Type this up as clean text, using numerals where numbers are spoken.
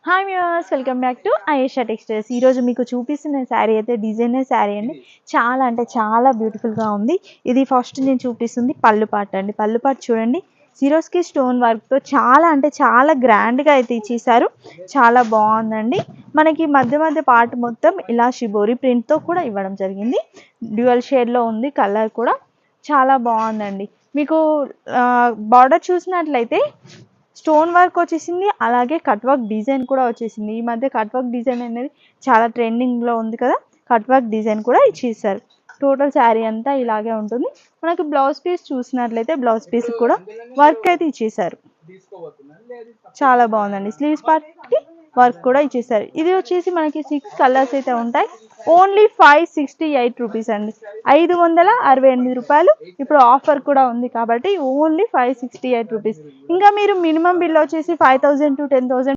Hi viewers, welcome back to Ayesha textiles. ఈరోజు మీకు చూపిస్తున్న శారీ అయితే డిజైనర్ శారీ అండి. చాలా అంటే చాలా బ్యూటిఫుల్గా ఉంది. ఇది ఫస్ట్ నేను చూపిస్తుంది పళ్ళు పాట అండి. పళ్ళు పాట చూడండి, జీరోస్కి స్టోన్ వర్క్తో చాలా అంటే చాలా గ్రాండ్గా అయితే ఇచ్చేసారు. చాలా బాగుందండి. మనకి మధ్య మధ్య పార్ట్ మొత్తం ఇలా షిబోరి ప్రింట్తో కూడా ఇవ్వడం జరిగింది. డ్యూయల్ షేడ్లో ఉంది, కలర్ కూడా చాలా బాగుందండి. మీకు బార్డర్ చూసినట్లయితే స్టోన్ వర్క్ వచ్చేసింది, అలాగే కట్ వర్క్ డిజైన్ కూడా వచ్చేసింది. ఈ మధ్య కట్ వర్క్ డిజైన్ అనేది చాలా ట్రెండింగ్లో ఉంది కదా, కట్ వర్క్ డిజైన్ కూడా ఇచ్చేసారు. టోటల్ శారీ అంతా ఇలాగే ఉంటుంది. మనకి బ్లౌజ్ పీస్ చూసినట్లయితే బ్లౌజ్ పీస్ కూడా వర్క్ అయితే ఇచ్చేసారు. చాలా బాగుందండి. స్లీవ్స్ పార్ట్కి వర్క్ కూడా ఇచ్చేసారు. ఇది వచ్చేసి మనకి 6 కలర్స్ అయితే ఉంటాయి. ఓన్లీ 568 రూపీస్ అండి, 568 రూపాయలు. ఇప్పుడు ఆఫర్ కూడా ఉంది కాబట్టి ఓన్లీ 568 రూపీస్. ఇంకా మీరు మినిమం బిల్ వచ్చేసి 5000 to 10,000